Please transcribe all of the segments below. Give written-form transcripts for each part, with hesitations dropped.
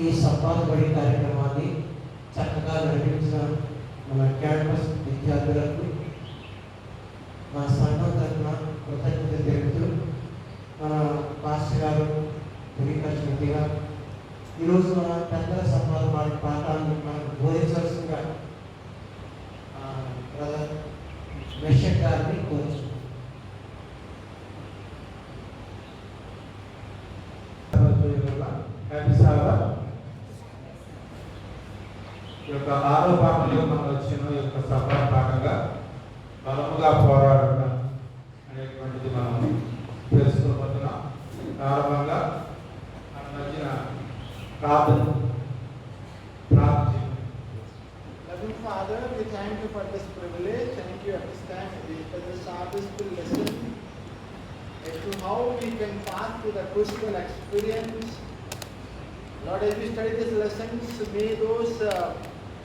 ఈ సంపాదబడి కార్యక్రమాన్ని చక్కగా నడిపించిన మన క్యాంపస్ విద్యార్థులకు మా సంఘం తరఫున కృతజ్ఞత తెలుపుతూ మన మాస్టర్ గారు తెలియపరిచినట్టుగా ఈరోజు మన పెద్దల సంపాదన పాఠాన్ని మనకు బోధించాల్సిందిగా బ్రదర్ మెషక్ గారిని కోరుచు. ఈ యొక్క 6వ పాఠంలో మనం వచ్చిన ఈ యొక్క సభా పాఠంగా బలముగా పోరాడటం అనేటువంటిది మనం తెలుసుకోబోతున్నాం. ప్రారంభంగా మన మధ్యన ప్రార్థన. Loving Father, we thank you for this privilege. Thank you at this time for this Sabbath school lesson as to how we can pass to the crucial experience. Lord, as we study these lessons, may those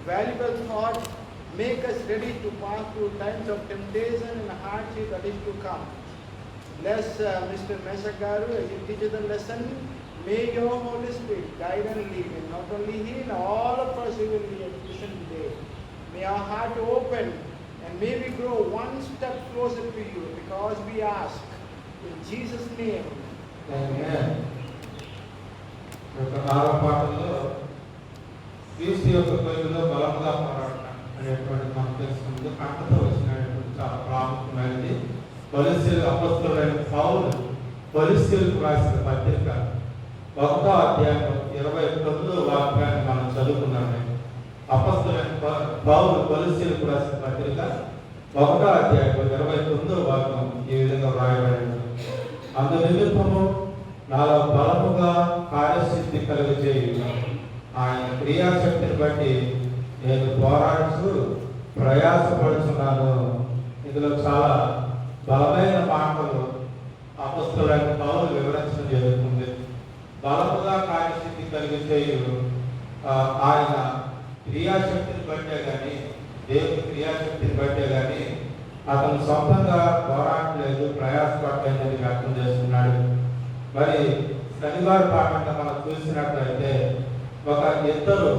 valuable thoughts make us ready to pass through times of temptation and hardship that is to come. Bless Mr. Mesagaru as he teaches the lesson. May your Holy Spirit guide and lead him. Not only he, and all of us who will be at listen today. May our heart open and may we grow one step closer to you because we ask in Jesus' name. Amen. ఒక 6వ పాఠంలో క్రీస్తు యొక్క పేరులో బలముగా పోరాడటం అనేటువంటి మనం తెలుసుకుంటూ కంటతో వచ్చినటువంటి చాలా ప్రాముఖ్యమైనది. కొలస్సీయులకు అపొస్తలుడైన పౌలు కొలస్సీయులకు రాసిన పత్రిక 1వ అధ్యాయం 29వ వాక్యాన్ని మనం చదువుకున్నాము. అపొస్తలుడైన పౌలు కొలస్సీయులకు రాసిన పత్రిక 1వ అధ్యాయం 29వ వాక్యం ఈ విధంగా వ్రాయబడింది. అందు నిమిత్తము నాలో బలముగా కార్యసిద్ధి కలుగజేయుట ఆయన క్రియాశక్తిని బట్టి నేను పోరాడుతూ ప్రయాసపడుతున్నాను. ఇందులో చాలా బలమైన మాటలు అపొస్తలుడైన పౌలు వివరించడం జరుగుతుంది. బలముగా కార్యసిద్ధి కలిగజేయు ఆయన క్రియాశక్తిని బట్టే కానీ, దేవుని క్రియాశక్తిని బట్టే కానీ అతను సొంతంగా పోరాడలేదు, ప్రయాసపడలేదని వ్యక్తం చేస్తున్నాడు. మరి శనివారం పాఠంగా మనం చూసినట్లయితే ఒక ఇద్దరు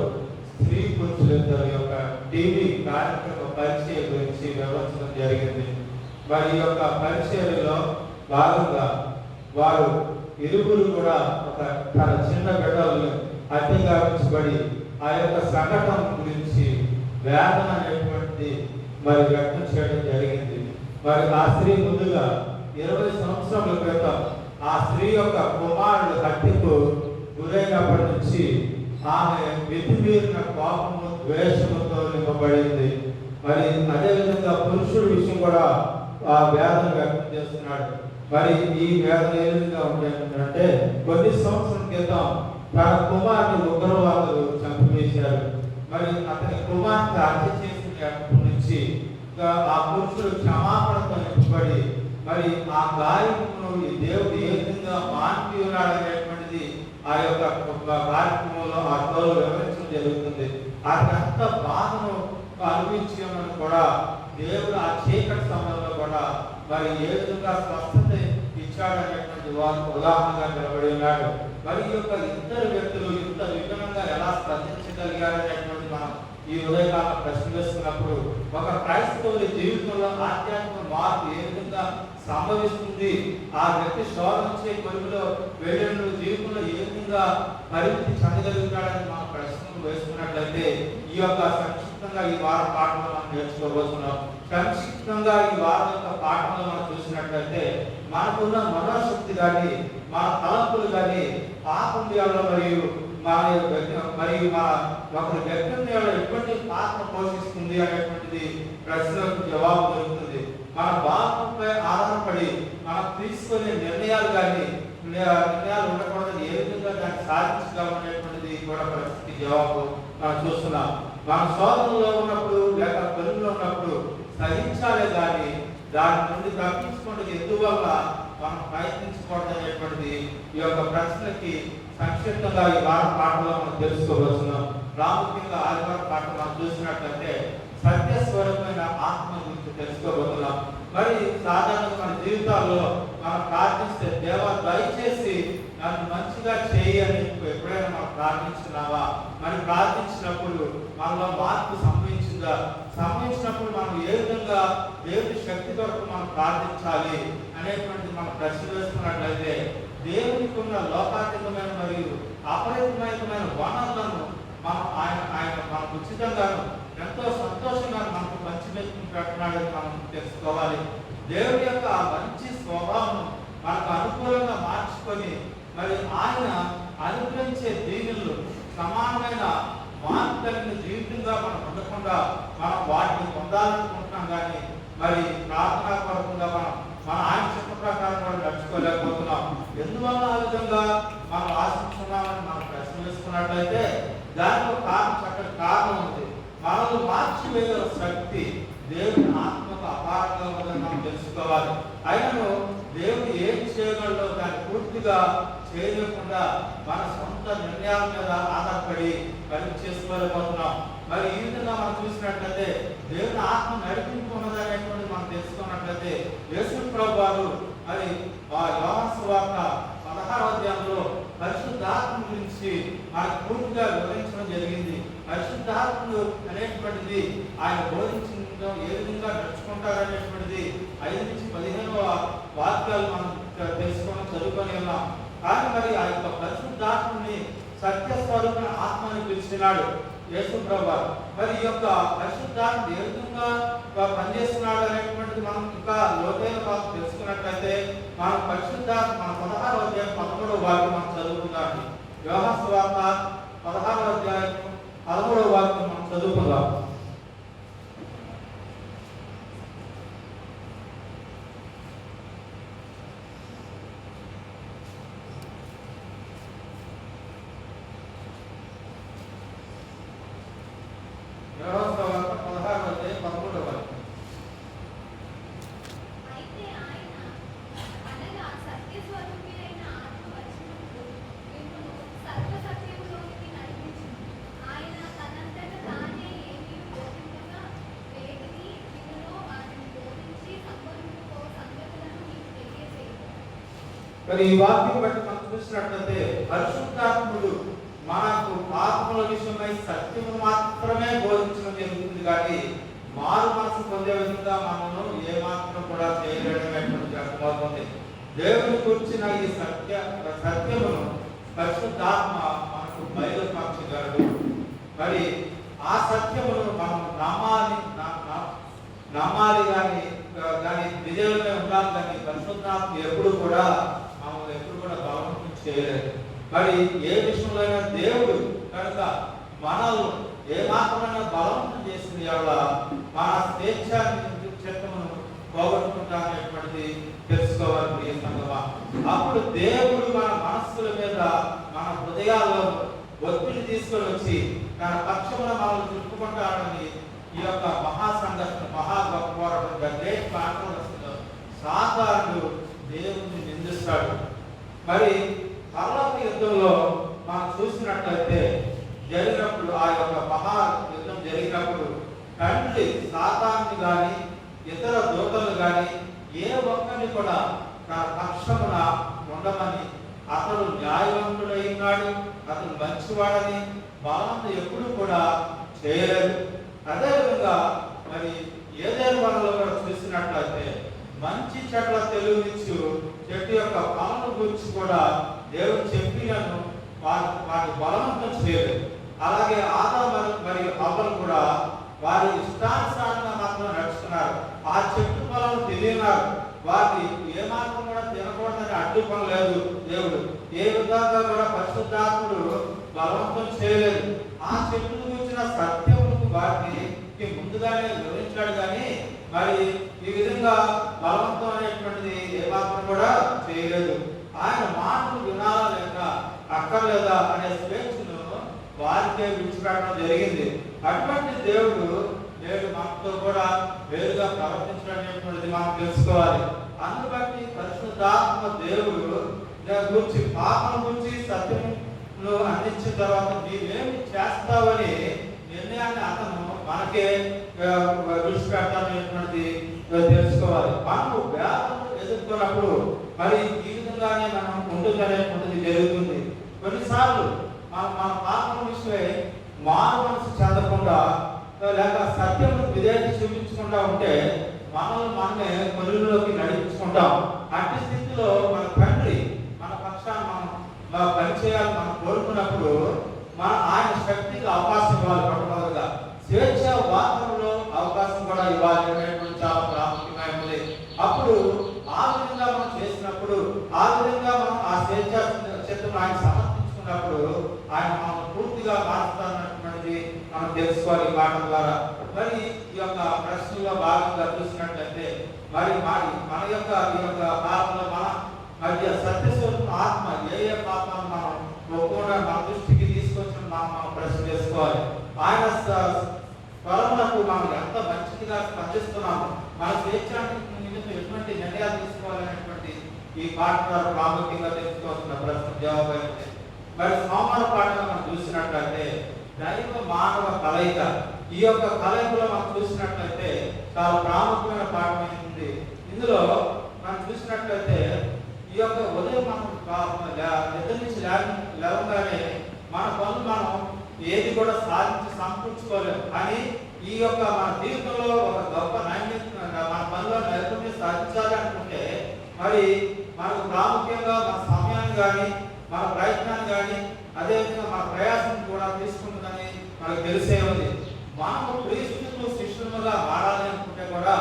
స్త్రీ పురుషులు ఇద్దరు యొక్క టీవీ కార్యక్రమ పరిచయం గురించి వివరించడం జరిగింది. మరి ఈ యొక్క పరిచయంలో భాగంగా వారు ఇరువురు కూడా ఒక తన చిన్న బిడ్డలను అత్యాచారించబడి ఆ యొక్క సంఘటన గురించి వేదన అనేటువంటిది మరి వ్యక్తం చేయడం జరిగింది. మరి ఆ స్త్రీ ముందుగా 20 సంవత్సరాల క్రితం ఆ స్త్రీ యొక్క కుమారుడు హత్యకు గురైనప్పటి నుంచి ఆమె మితిమీరిన కోపము ద్వేషముతో నింపబడింది. మరి అదేవిధంగా పురుషుడి విషయం కూడా ఆ వేదన వ్యక్తం చేస్తున్నాడు. మరి ఈ వేదన ఏ విధంగా ఉంటుందంటే కొన్ని సంవత్సరాల క్రితం తన కుమారుని ఉగ్రవాదులు చంపివేశారు. మరి అతని కుమార్తె హత్య చేసినప్పటి నుంచి ఆ పురుషుడు క్షమాపణతో నింపబడి మరి ఆ గాయమును ఈ దేవుడు ఏ విధంగా మాన్పి ఉన్నాడనేటువంటిది ఆ యొక్క కార్యక్రమంలో ఆ తోలు వివరించడం జరుగుతుంది. అతనంత బాధను అనుభవించి ఉన్నది కూడా దేవుడు ఆ చీకటి సమయంలో కూడా మరి ఏ విధంగా స్వస్థత ఇచ్చాడనేటువంటి వారు ఉదాహరణగా నిలబడి ఉన్నాడు. మరి ఈ యొక్క ఇద్దరు వ్యక్తులు ఇంత విభిన్నంగా ఎలా స్పందించగలిగారనేటువంటి మనం ఈ ఉదయకాల ప్రశ్న వేస్తున్నప్పుడు ఒక క్రైస్తవుని జీవితంలో ఆధ్యాత్మిక మార్పు ఏ విధంగా సంభవిస్తుంది, ఆ వ్యక్తి శోధించే కొలుగులో వేరే జీవితంలో ఏ విధంగా పరిమితి చెందగలుగుతాడని మనం ప్రశ్నలు వేసుకున్నట్లయితే ఈ యొక్క సంక్షిప్తంగా ఈ వారం పాఠంలో మనం నేర్చుకోబోతున్నాం. సంక్షిప్తంగా ఈ వారం యొక్క పాఠంలో మనం చూసినట్లయితే మనకున్న మనోశక్తి కానీ, మన తలంపులు కానీ పాపం మరియు మరియు ఒకరి వ్యక్తిత్వంలో ఎటువంటి పాత్ర పోషిస్తుంది అనేటువంటిది ప్రశ్నలకు జవాబు దొరుకుతుంది. మన భావంపై ఆధారపడి మనం తీసుకునే నిర్ణయాలు కానీ నిర్ణయాలు ఉండకూడదని ఏ విధంగా దాన్ని సాధించగలం అనేటువంటిది కూడా ప్రశ్నకి జవాబు మనం చూస్తున్నాం. మన శోధనలో ఉన్నప్పుడు లేక పనుల్లో ఉన్నప్పుడు సహించాలే కానీ దాని నుండి తప్పించుకుంటే ఎందువల్ల మనం ప్రయత్నించకూడదు అనేటువంటిది ఈ యొక్క ప్రశ్నకి సంక్షిప్తంగా ఈ వారం పాఠంలో మనం తెలుసుకోవచ్చున్నాం. ప్రాముఖ్యంగా ఆదివారం పాఠం మనం చూసినట్లయితే సత్యస్వరూపమైన ఆత్మ గురించి తెలుసుకోబోతున్నాం. మరి సాధారణంగా మన జీవితాల్లో మనం ప్రార్థిస్తే దేవా దయచేసి నన్ను మంచిగా చేయి అని ఎప్పుడైనా మనం ప్రార్థించున్నావా? మరి ప్రార్థించినప్పుడు మనలో మార్పు సంభవించిందా? సంభవించినప్పుడు మనం ఏ విధంగా దేవుని శక్తి కొరకు మనం ప్రార్థించాలి అనేటువంటి మనం ప్రశ్న వేసుకున్నట్లయితే, దేవునికి ఉన్న లోకాతీతమైన మరియు అపరిమితమైన వనరులను మనం ఆయన మనకు ఉచితంగాను ఎంతో సంతోషంగా మనకు పంచిపెట్టుకుంటున్నాడని మనం తెలుసుకోవాలి. దేవుడి యొక్క ఆ మంచి స్వభావం మనకు అనుకూలంగా మార్చుకొని మరి ఆయన అనుగ్రహించే దీనులు సమానమైన మార్పులను జీవితంగా మనం ఉండకుండా మనం వాటిని పొందాలనుకుంటున్నాం. కానీ మరి ప్రార్థనా కొరకుండా మన ఆయన చిత్త ప్రకారం కూడా నడుచుకోలేకపోతున్నాం. ఎందువల్ల ఆ విధంగా మనం ఆశిస్తున్నామని మనం ప్రశ్న వేసుకున్నట్లయితే దానికి చక్కటి కారణం ఉంది. మనల్ని మార్చివేయగల శక్తి దేవుని ఆత్మకు అపారంగా ఉందని మనం తెలుసుకోవాలి. అయినను దేవుడు ఏం చేయగలడో దాన్ని పూర్తిగా చేయలేకుండా మన సొంత నిర్ణయాల మీద ఆధారపడి పని చేసుకోలేకపోతున్నాం. మరి ఈ విధంగా మనం చూసినట్లయితే దేవుని ఆత్మ నడిపింపు ఉన్నదనేటువంటి మనం తెలుసుకున్నట్లయితే యేసు ప్రభువు వారు మరి యోహాను సువార్త 16వ అధ్యాయంలో పరిశుద్ధాత్మ గురించి మనకు పూర్తిగా వివరించడం జరిగింది. పరిశుద్ధాత్ముడు అనేటువంటిది ఆయన బోధించడం ఏ విధంగా నడుచుకుంటారనేటువంటిది 5 నుంచి 15వ వాక్యాలు మనం తెలుసుకొని చదువుకొని ఉన్నాం. కానీ మరి ఆ యొక్క పరిశుద్ధాత్మని సత్యస్వరూపమైన ఆత్మని పిలిచినాడు యేసు ప్రభువు. మరి ఈ యొక్క పరిశుద్ధాత్మ ఏ విధంగా పనిచేస్తున్నాడు అనేటువంటిది మనం ఇంకా లోతైన భాగం తెలుసుకున్నట్లయితే మనం పరిశుద్ధాత్మ మన 16వ అధ్యాయం 13వ వాక్యం మనం చదువుకుందాం. యోహాను సువార్త 16వ అధ్యాయం 13వ వాక్యం మనం చదువుకుందాం. యోహాను సువార్త 16వ అధ్యాయం 13వ వాక్యం. అయితే ఆయన అనగా సత్యస్వరూపి అయిన ఆత్మ వచ్చినప్పుడు మిమ్మును సర్వసత్యములోనికి నడిపించును. ఆయన తనంతట తానే ఏమీ బోధింపగా వేటిని వినునో వాటిని బోధించి సంభవించుకో సంగతులను మీకు తెలియజేయును. మరి ఈ వాక్యం బట్టి మనం చూసినట్లయితే పరిశుద్ధాత్ముడు మనకు ఆత్మల విషయమై సత్యము మాత్రమే బోధించడం జరుగుతుంది. కానీ మారు మనసు పొందే విధంగా మనము ఏ మాత్రం కూడా చేయలేనటువంటి అర్థమవుతుంది. దేవుని కూర్చిన ఈ సత్యమును పరిశుద్ధాత్మ మనకు బయలుపరచగలడు. మరి ఆ సత్యమును మనం నమ్మాలి కానీ విజయంలో ఉండాలి. కానీ పరిశుద్ధాత్మ ఎప్పుడు కూడా బలవంతం చేయలేదు. మరి ఏ విషయంలో దేవుడు కనుక మనల్ని ఏ మాత్రమైన బలవంతం చేసింది వల్ల మన స్వేచ్ఛ చిత్తమును పోగొట్టుకుంటానేటువంటిది తెలుసుకోవాలి ప్రియ సంగమా. అప్పుడు దేవుడు మన మనస్సుల మీద మన హృదయాల్లో ఒత్తిడి తీసుకొని వచ్చి తన పక్షమున మనల్ని తిప్పుకుంటాడని ఈ యొక్క మహాసంఘర్షణ గొప్ప పోరాటం గ్రేట్ కాంట్రవర్సీలో సాతానుడు దేవుడిని నిందిస్తాడు. మరి పరలోక యుద్ధంలో మనం చూసినట్లయితే జరిగినప్పుడు ఆ యొక్క మహా యుద్ధం జరిగినప్పుడు తండ్రి సాతాన్ని కానీ ఇతర దూతలు కానీ ఏ ఒక్కరిని కూడా తన పక్షమున ఉండమని, అతడు న్యాయవంతుడైనాడు, అతను మంచివాడని బలవంతం ఎప్పుడు కూడా చేయలేదు. అదేవిధంగా మరి ఏదైనా వనంలో కూడా చూసినట్లయితే మంచి చెట్ల తెలుగునిచ్చు చెట్టు యొక్క ఫలము గురించి కూడా దేవుడు చెప్పినను వాటి బలవంతం చేయలేదు. అలాగే ఆదాము మరియు హవ్వలు కూడా వారి ఇష్టానుసారంగా మాత్రం నడుచుకున్నారు. ఆ చెట్టు ఫలం తెలియనారు. వాటి ఏమాత్రం కూడా తినకూడదని అడ్డుపని లేదు దేవుడు. ఏ విధంగా కూడా పరిశుద్ధాత్ముడు బలవంతం చేయలేదు. ఆ చెట్టు గురించిన సత్యమును వాటికి ముందుగానే వివరించాడు. కానీ మరి ఈ విధంగా బలవంతం అనేటువంటిది ఏమాత్రం కూడా చేయలేదు. ఆయన మాటలు వినాలా లేక అక్కర్లేదా అనే స్వేచ్ఛను వారికే విడిచిపెట్టడం జరిగింది. అటువంటి దేవుడు నేడు మనతో కూడా వేరుగా ప్రవర్తించడం అనేటువంటిది మనం తెలుసుకోవాలి. అందుబట్టి పరిశుద్ధాత్మ దేవుడు గురించి పాపం గురించి సత్యమును అందించిన తర్వాత నీవేమి చేస్తావని నిర్ణయాన్ని అతను మనకే విడిచిపెట్టాలనేటువంటిది తెలుసుకోవాలి. మనము వ్యాధులను ఎదుర్కొన్నప్పుడు మరి ఈ విధంగానే మనం ఉంటుందనేటువంటిది కొన్నిసార్లు మన పాపం విషయమై మారు మనసు చెందకుండా లేక సత్యం విధేయత చూపించకుండా ఉంటే మనమే కొలువులోకి నడిపించుకుంటాం. అట్టి స్థితిలో మన తండ్రి మన పక్షాన్ని మనం పనిచేయాలని మనం కోరుకున్నప్పుడు ఆయన శక్తికి అవకాశం ఇవ్వాలి. మొట్టమొదటిగా స్వేచ్ఛ వాతావరణంలో అవకాశం కూడా ఇవ్వాలి అనేటువంటి చాలా ప్రాముఖ్యమైనది. అప్పుడు ఆ విధంగా మనం చేసినప్పుడు, ఆ విధంగా మనం ఆ స్వేచ్ఛ చిత్తం ఆయన సమర్పించుకున్నప్పుడు ఆయన మనం పూర్తిగా మారుతానటువంటిది మనం తెలుసుకోవాలి ఈ పాఠం ద్వారా. మరి ఈ యొక్క ప్రశ్నలో భాగంగా చూసినట్లయితే మరి మన యొక్క ఈ యొక్క పాపంలో మన మధ్య సత్యస్వరూపం ఆత్మ ఏ పాపాన్ని మనం ఒప్పుకుండా మన దృష్టికి తీసుకొచ్చిన మనం ప్రశ్న చేసుకోవాలి. ఆయన స్వరములకు మనం ఎంత మంచిగా స్పందిస్తున్నాము, మన స్వేచ్ఛ నిమిత్తం ఎటువంటి నిర్ణయాలు తీసుకోవాలనేటువంటి ఈ పాఠ ద్వారా ప్రాముఖ్యంగా తెలుసుకోవాల్సిన ప్రశ్న జవాబు అయితే మరి సోమవార పాఠంలో మనం చూసినట్లయితే దైవ మానవ కలయిక. ఈ యొక్క కలయికలో మనం చూసినట్లయితే చాలా ప్రాముఖ్యమైన పాఠం ఉంది. ఇందులో మనం చూసినట్లయితే ఈ యొక్క ఉదయం మనం నిద్ర నుంచి లేవగానే మన పనులు మనం ఏది కూడా సాధించి సమకూర్చుకోలేము. కానీ ఈ యొక్క మన జీవితంలో ఒక గొప్ప నాణ్యత మన పనిలో నైపుణ్యం సాధించాలి అనుకుంటే మరి మనకు ప్రాముఖ్యంగా మన సమయాన్ని కానీ మన ప్రయత్నాన్ని కానీ అదేవిధంగా మన ప్రయాసం కూడా తీసుకుంటుందని మనకు తెలిసే ఉంది. మనము క్రీస్తుకు శిష్యులుగా మారాలి అనుకుంటే కూడా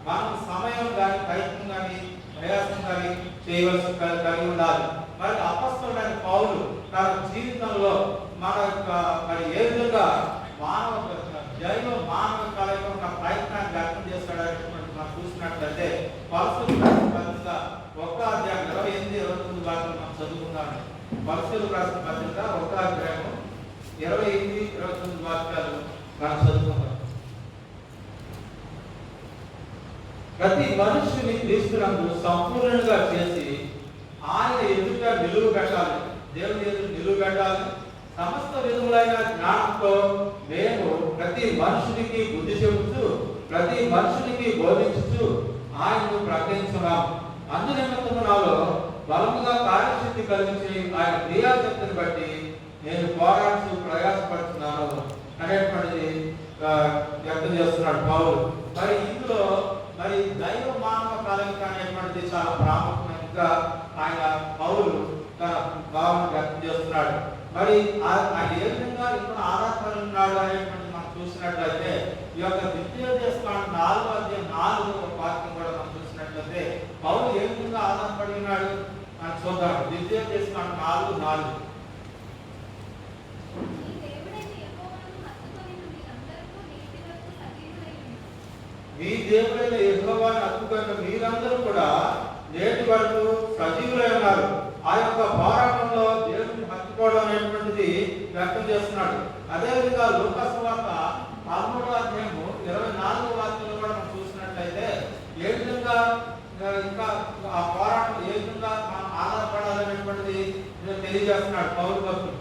మనం సమయం కానీ ప్రయత్నం కానీ ప్రయాసం కానీ చేయవలసి కలిగి ఉండాలి. మరి అపొస్తలుడైన పౌలు తన జీవితంలో మన యొక్క మరి ఏ విధంగా జైవ మానవ కలయిక ఉన్న ప్రయత్నాన్ని వ్యక్తం చేస్తాడనేటువంటి మనం చూసినట్లయితే కొలస్సీయులకు రాసిన పత్రిక 1వ అధ్యాయం 28-29 వాక్యం మనం చదువుకున్నాము. కొలస్సీయులకు రాసిన పత్రిక 1వ అధ్యాయం 28-29 వాక్యాలు మనం చదువుకున్నాం. ప్రతి మనుషుని క్రీస్తునందు సంపూర్ణంగా చేసి ఆయన ఎదుట నిలువ పెట్టాలి, దేవుని ఎదుట నిలువ పెట్టాలి. సమస్త విధములైన జ్ఞానంతో మేము ప్రతి మనుషునికి బుద్ధి చెబుతూ ప్రతి మనుషునికి బోధించుతూ ఆయనను ప్రకటించున్నాం. అందునిమిత్తము నాలో బలముగా కార్యశక్తి కలిగించి ఆయన క్రియాశక్తిని బట్టి నేను పోరాడుతూ ప్రయాసపడుతున్నాను అనేటువంటిది వ్యక్తం చేస్తున్నాడు పౌలు. మరి ఇందులో మరి దైవ మానవ కలయిక అనేటువంటిది చాలా ప్రాముఖ్యంగా ఆయన పౌలు తన భావన వ్యక్తం చేస్తున్నాడు. మరి ఆయన ఏ విధంగా ఇక్కడ ఆధారపడి ఉన్నాడు అనేటువంటి మనం చూసినట్లయితే ఈ యొక్క ద్వితీయోపదేశకాండం 4వ అధ్యాయం 4వ వాక్యం కూడా మనం చూసినట్లయితే పౌలు ఏ విధంగా ఆధారపడి ఉన్నాడు అని చూద్దాం. ద్వితీయోపదేశకాండం 4:4 మీ దేవుడైన యెహోవాను హత్తుకొనిన మీరందరూ కూడా నేటి వరకు సజీవులై ఉన్నారు. ఆ యొక్క పోరాటంలో దేవుడిని హత్తుకోవడం అనేటువంటిది వ్యక్తం చేస్తున్నాడు. అదేవిధంగా లూకా సువార్త 13వ అధ్యాయం 24వ వాక్యంలో కూడా మనం చూసినట్లయితే ఏ విధంగా ఇంకా ఆ పోరాటం ఏ విధంగా మనం ఆధారపడాలనేటువంటిది తెలియజేస్తున్నాడు పౌలు భక్తుడు.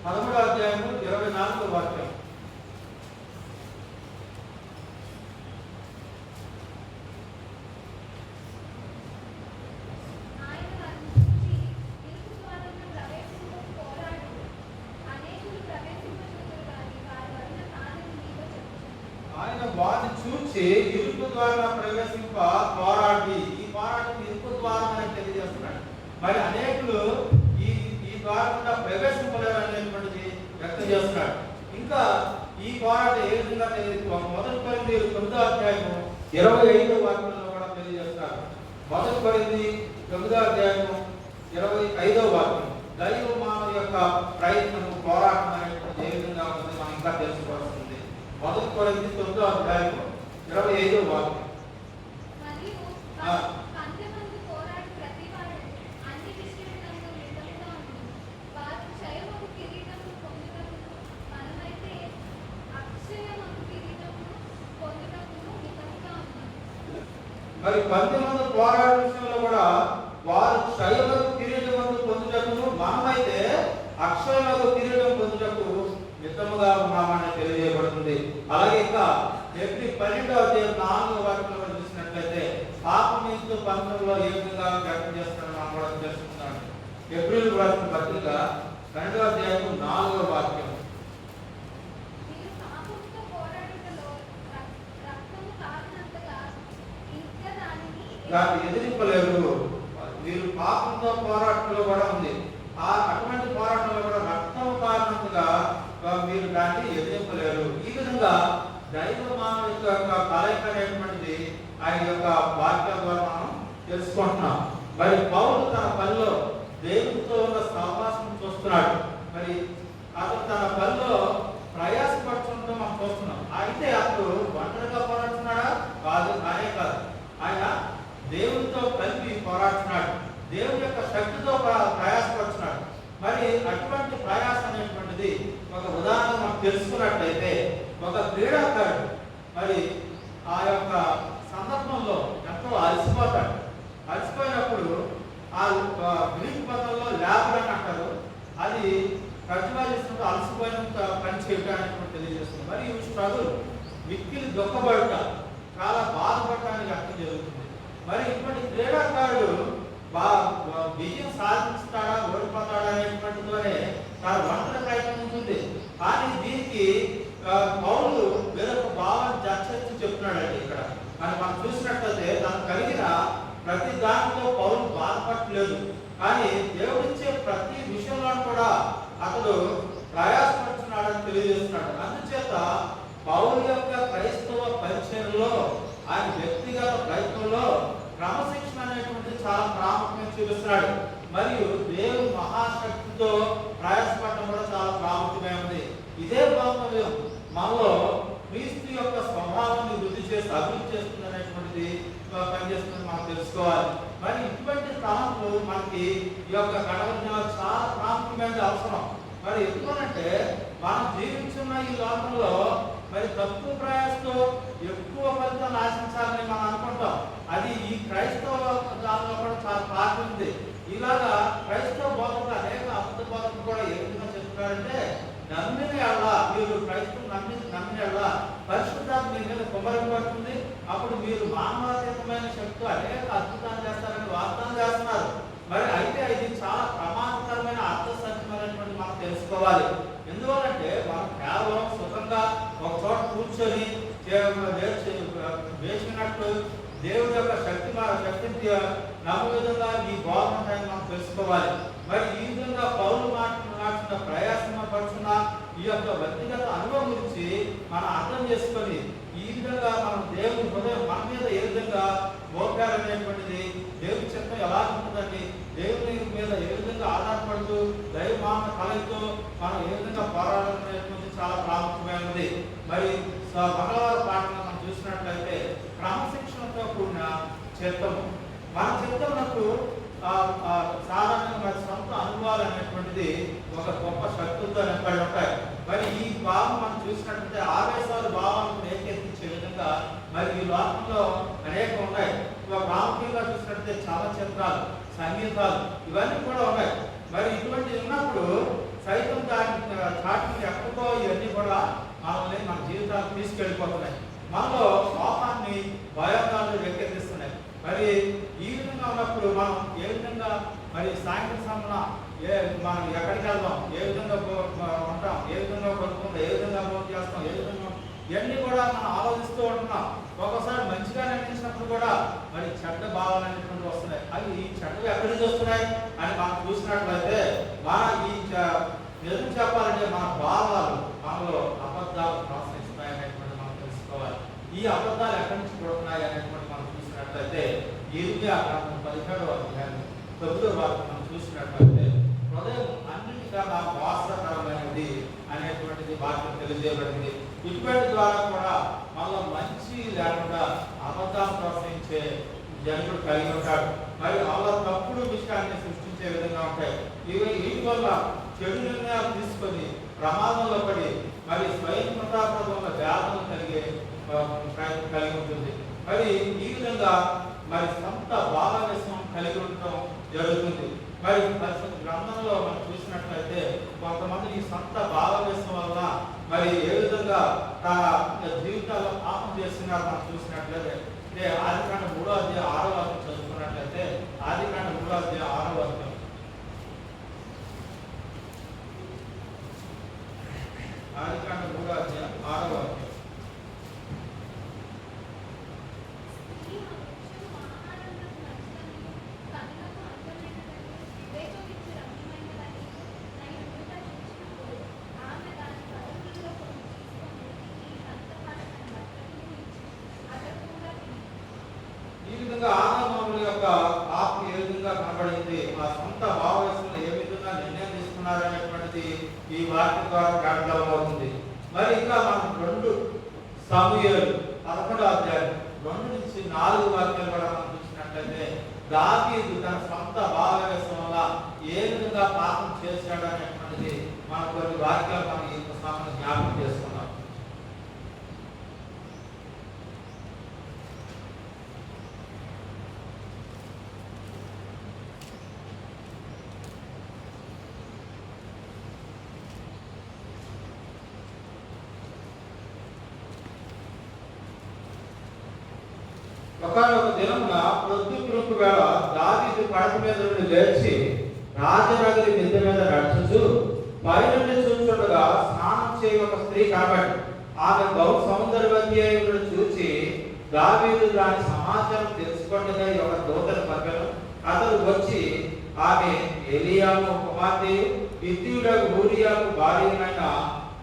13వ అధ్యాయం 24వ వాక్యం. వారిని చూచి ఇరుకు ద్వారా ప్రవేశింప పోరాడి, ఈ పోరాటం ఇరుకు ద్వారం అని తెలియజేస్తున్నాడు. మరి అనేకులు ఈ ద్వారా ప్రవేశింపలేరు అనేటువంటిది వ్యక్తం చేస్తున్నాడు. ఇంకా ఈ పోరాటం ఏ విధంగా మొదటి కొరింథీయులు 9వ అధ్యాయం 25వ వాక్యంలో కూడా తెలియజేస్తారు. మొదటి కొరింథీయులు 9వ అధ్యాయం 25వ వాక్యం దైవ మానవ యొక్క ప్రయత్నం పోరాటం అనేటువంటి ఏ విధంగా ఉంటుంది మనం ఇంకా తెలుసుకోవాల్సింది. మొదటి కొరింథీయులు 9వ అధ్యాయం 25వ వాక్యం. మరి 19 పోరాట విషయంలో కూడా వారు క్షయములకు కిరీటం పొందుటకును మనమైతే అక్షయములకు కిరీటం పొందుటకు మితముగా ఉన్నామని తెలియజేయబడుతుంది. అలాగే ఇంకా ఎబ్రీ 12వ అధ్యాయం 4వ వాక్యంలో చూసినట్లయితే పాపం ఎంతో 19లో ఏ విధంగా వ్యక్తం చేస్తున్నాడో మనం కూడా తెలుసుకుందాం. ఏప్రిల్ రాసిన పత్రిక 2వ అధ్యాయం 4వ వాక్యం. మీరు పాపంతో పోరాడుటలో రక్తము కారినంతగా ఇంకా దాన్ని ఎదిరింపలేరు. మీరు పాపంతో పోరాటంలో కూడా ఉంది. అటువంటి పోరాటంలో కూడా రక్తం కారణంగా మీరు దాన్ని ఎదిరింపలేరు. ఈ విధంగా దైవ మానవ యొక్క కలయిక అనేటువంటిది ఆయన యొక్క వాక్యాల ద్వారా మనం తెలుసుకుంటున్నాం. మరి పౌలు తన పనిలో దేవుడితో ఉన్న సహవాసం చూస్తున్నాడు. మరి అతను తన పనిలో ప్రయాసపడుతుండటం మనం చూస్తున్నాం. అయితే అతడు ఒంటరిగా పోరాడుతున్నాడా? కాదు, కానే కాదు. ఆయన దేవుడితో కలిపి పోరాడుతున్నాడు. దేవుడి యొక్క శక్తితో ప్రయాసపడుతున్నాడు. మరి అటువంటి ప్రయాస అనేటువంటిది ఒక ఉదాహరణ మనం తెలుసుకున్నట్లయితే, ఒక క్రీడాకారుడు మరి ఆ యొక్క సందర్భంలో ఎంతో అలసిపోతాడు. అలసిపోయినప్పుడు ఆ గ్రీక్ పదంలో లేబర్ అని అంటారు. అది ప్రతిపాదిస్తూ అలసిపోయినంత పని చేయడానికి తెలియజేస్తుంది. మరి ఈ స్ట్రగుల్ మిక్కిలి దుఃఖపడుట, చాలా బాధపడటానికి అర్థం జరుగుతుంది. మరి ఇటువంటి క్రీడాకారుడు విజయం సాధిస్తాడా ఓడిపోతాడా అనేటువంటితోనే తన ఒంటరి ప్రయత్నం ఉంటుంది. కానీ దీనికి పౌలు వేరొక భావాన్ని చర్చించి చెప్తున్నాడండి. ఇక్కడ మనం చూసినట్లయితే తను కలిగిన ప్రతి దానితో పౌలు బాధపడలేదు. కానీ దేవుడిచ్చే ప్రతి విషయంలో కూడా అతడు ప్రయాసపడుతున్నాడని తెలియజేస్తున్నాడు. అందుచేత పౌలు యొక్క క్రైస్తవ పరిచయంలో, ఆయన వ్యక్తిగత ప్రయత్నంలో క్రమశిక్షణ అనేటువంటి చాలా ప్రాముఖ్యం చూపిస్తున్నాడు. మరియు దేవుని మహాశక్తితో ప్రయాసపడటం కూడా చాలా ప్రాముఖ్యమైనది. ఇదే బాహుల్యం మనలో క్రీస్తు యొక్క స్వభావాన్ని వృద్ధి చేసి అభివృద్ధి చేస్తుంది అనేటువంటిది పనిచేస్తుంది మనం తెలుసుకోవాలి. మరి ఇటువంటి తలంపులు మనకి ఈ యొక్క గణవజ్ఞానం చాలా ప్రాముఖ్యమైనది అవసరం. మరి ఎందుకంటే మనం జీవించున్న ఈ లోకంలో మరి తక్కువ ప్రయాసతో ఎక్కువ ఫలితాలు ఆశించాలని మనం అనుకుంటాం. అది ఈ క్రైస్తవ దానిలో కూడా చాలా పార్టీ ఉంది. ఇలాగా క్రైస్తవ బోధకులు అనేక అబద్ధ బోధకులు కూడా ఏ విధంగా చెప్తున్నారంటే, నమ్మిన ఎడల మీరు క్రైస్తవం నమ్మిన ఎడల పరిశుద్ధాత్మ మీ మీద కుమ్మరింపడుతుంది. అప్పుడు మీరు మానవాతీతమైన శక్తి అనేక అద్భుతాలు చేస్తారని వాగ్దానం చేస్తున్నారు. మరి అయితే ఇది చాలా ప్రమాదకరమైన అర్థసత్యమైనటువంటి మనం తెలుసుకోవాలి. ఎందువల్లంటే మనం కేవలం సుఖంగా ఒక చోట కూర్చొని వేసినట్టు దేవుడి యొక్క శక్తిని నమ్ము విధంగా ఈ బాగుంటాయని మనం తెలుసుకోవాలి. మరి ఈ విధంగా పౌలు మాట్లాడుతున్న ప్రయాసం పడుతున్న ఈ యొక్క వ్యక్తిగత అనుభవం గురించి మనం అర్థం చేసుకొని ఈ విధంగా మనం దేవుని హృదయం మన మీద ఏ విధంగా మోపారనేటువంటిది, దేవుని చిత్తం ఎలా ఉంటుందండి, దేవుని మీద ఏ విధంగా ఆధారపడుతూ దైవ మానవ కలయితో మనం ఏ విధంగా పోరాడాలనేటువంటిది చాలా ప్రాముఖ్యమైనది. మరి మంగళవారం పాఠంలో మనం చూసినట్లయితే క్రమశిక్షణతో కూడిన చిత్తము, మన చిత్తమునకు సాధారణంగా మరి సొంత అనుభవాలు అనేటువంటిది ఒక గొప్ప శక్తులతో నింపడి ఉంటాయి. మరి ఈ భావం మనం చూసినట్లయితే ఆవేశాలు భావాలను రేకెత్తించే విధంగా మరి ఈ లోకంలో అనేకం ఉన్నాయి. ప్రాముఖ్యంగా చూసినట్లయితే చలనచిత్రాలు, సంగీతాలు ఇవన్నీ కూడా ఉన్నాయి. మరి ఇటువంటి ఉన్నప్పుడు సైతం దాని చాటికి ఎక్కడికో ఇవన్నీ కూడా మనల్ని మన జీవితాలు తీసుకెళ్ళిపోతున్నాయి. మనలో కోపాన్ని, భయోగాలను రేకెత్తిస్తున్నాయి. మరి ఈ విధంగా ఉన్నప్పుడు మనం ఏ విధంగా మరి సాయంత్రం సమయం మనం ఎక్కడికి వెళ్దాం, ఏ విధంగా ఉంటాం, ఏ విధంగా కొనుక్కుంటాం, ఏ విధంగా భోజనం చేస్తాం, ఏ విధంగా ఇవన్నీ కూడా మనం ఆలోచిస్తూ ఉంటున్నాం. ఒక్కోసారి మంచిగా అనిపించినప్పుడు కూడా మరి చెడ్డ భావాలు అనేటువంటి వస్తున్నాయి. అవి ఈ చెడ్డవి ఎక్కడి నుంచి వస్తున్నాయి అని మనం చూసినట్లయితే మన ఈ నిజం చెప్పాలంటే మన భావాలు మనలో అబద్ధాలు ప్రోత్సహిస్తున్నాయి అనేటువంటి మనం తెలుసుకోవాలి. ఈ అబద్ధాలు ఎక్కడి నుంచి పుడుతున్నాయి అనేటువంటి మనం చూసినట్లయితే ఇరుగా 17వ అధ్యాయం 9వ వాక్యం మనం చూసినట్లయితే హృదయం అన్నిటికన్నా మోసకరమైనది అనేటువంటిది వాక్యం తెలియజేయబడింది. ఇటువంటి ద్వారా కూడా మళ్ళీ మంచి లేకుండా అబద్ధాలు ప్రోత్సహించే జనుడు కలిగి ఉంటాడు. మరి అలా తప్పుడు విషయాన్ని సృష్టించే విధంగా ఉంటాయి. వీటి వల్ల చెడు నిర్ణయాలు తీసుకొని ప్రమాదంలో పడి మరి స్వయం ప్రతాపంలో వ్యాధులు కలిగే ప్రయత్నం కలిగి ఉంటుంది. మరి ఈ విధంగా మరి సొంత భావావేశం కలిగి ఉండటం జరుగుతుంది. మరి పరిశుద్ధ గ్రంథంలో మనం చూసినట్లయితే కొంతమంది ఈ సొంత భావావేశం వల్ల మరి ఏ విధంగా తన జీవితాల్లో పాపం చేస్తున్నారు మనం చూసినట్లయితే ఆదికాండం 3వ అధ్యాయం 6వ వాక్యం చదువుకున్నట్లయితే ఆదికాండం 3వ అధ్యాయం 6వ వాక్యం. సమూయేలు 11వ అధ్యాయం 2 నుంచి 4 వాక్యాలు కూడా మనం చూసినట్లయితే దావీదు తన సొంత భావవేశం వల్ల ఏ విధంగా పాపం చేశాడు అనేటువంటిది మన కొన్ని వాక్యాలు మనం ఈ పుస్తకంలో జ్ఞాపకం చేసుకున్నాం. ఒకనొక దినమున ప్రొద్దుకృపు వేళ దావీదు పడక మీద నుండి లేచి రాజనగరి మిద్దె మీద నడుచుచు పైనుండి చూచుండగా స్నానం చేయ ఒక స్త్రీ కనబడి ఆమె బహు సౌందర్యవతి అయిన చూచి దావీదు దాని సమాచారం తెలుసుకుండగా ఒక దూతను పంపెను. అతడు వచ్చి ఆమె ఎలియాము కుమార్తె హిత్తీయుడగు ఊరియాకు భార్యనైన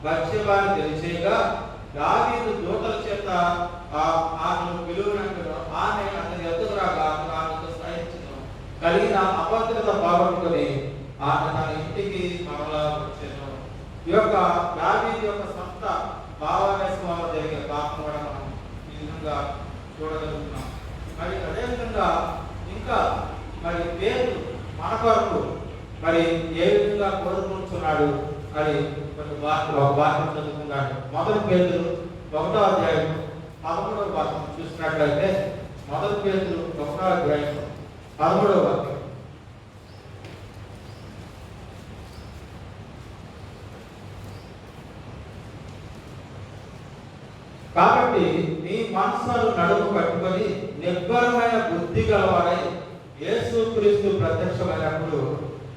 బత్షెబాని తెలియచేయగా దావీదు దూతల చేత ఆమెను పిలువనందున ఆమె అతని ఎదుగు రాగా ఆమెతో సహించను కలిగిన అభద్రత బాగొట్టుకుని ఆమె తన ఇంటికి మరలా వచ్చాను. ఈ యొక్క దావీదు యొక్క సొంత భావావేశం వల్ల జరిగే పాపం కూడా మనం ఈ విధంగా చూడగలుగుతున్నాం. మరి అదేవిధంగా ఇంకా మరి పేరు మన కొరకు మరి ఏ విధంగా కోరుకుంటున్నాడు అని కొన్ని వాక్యం చదువుకున్నాడు. మొదటి పేతురు 1వ అధ్యాయం 13వ వాక్యం చూసినట్లయితే మొదటి పేతురు 1వ అధ్యాయం 13వ వాక్యం. కాబట్టి మీ మనస్సును నడుము కట్టుకొని నిబ్బరమైన బుద్ధి గలవారై యేసుక్రీస్తు ప్రత్యక్షమైనప్పుడు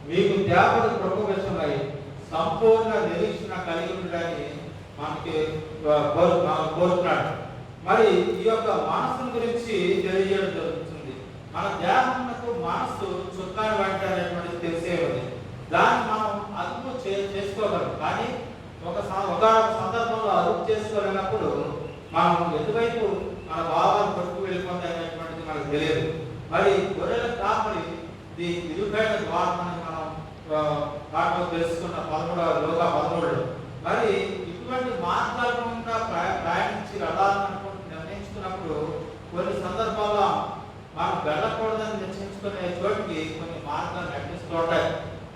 మీకు దేవుడు ప్రభు విషయమై సంపూర్ణ నిరీక్షణ కలిగి ఉండడానికి మనకి కోరుతున్నాడు. మరి ఈ యొక్క మనస్సు గురించి తెలియజేయడం జరుగుతుంది. మన దేహమునకు మనస్సు చుక్కాని వంటి అనేటువంటిది తెలిసే ఉంది. దాన్ని మనం అదుపు చేసుకోగలం. కానీ ఒక సందర్భంలో అదుపు చేసుకోలేనప్పుడు మనం ఎటువైపు మన భావాలు కొట్టుకు వెళ్ళిపోతాయి అనేటువంటిది మనకు తెలియదు. మరి గొర్రెల కాపరి ఇది ఇరుకైన ద్వారం అని మనం వాటిలో తెలుసుకున్న 13 మరి ఇటువంటి మార్గాల ప్రయాణించి వెళ్ళాలని నిర్ణయించుకున్నప్పుడు కొన్ని సందర్భాల్లో మనం వెళ్ళకూడదని నిశ్చయించుకునే చోటికి కొన్ని మార్గాలు నడిపిస్తూ ఉంటాయి.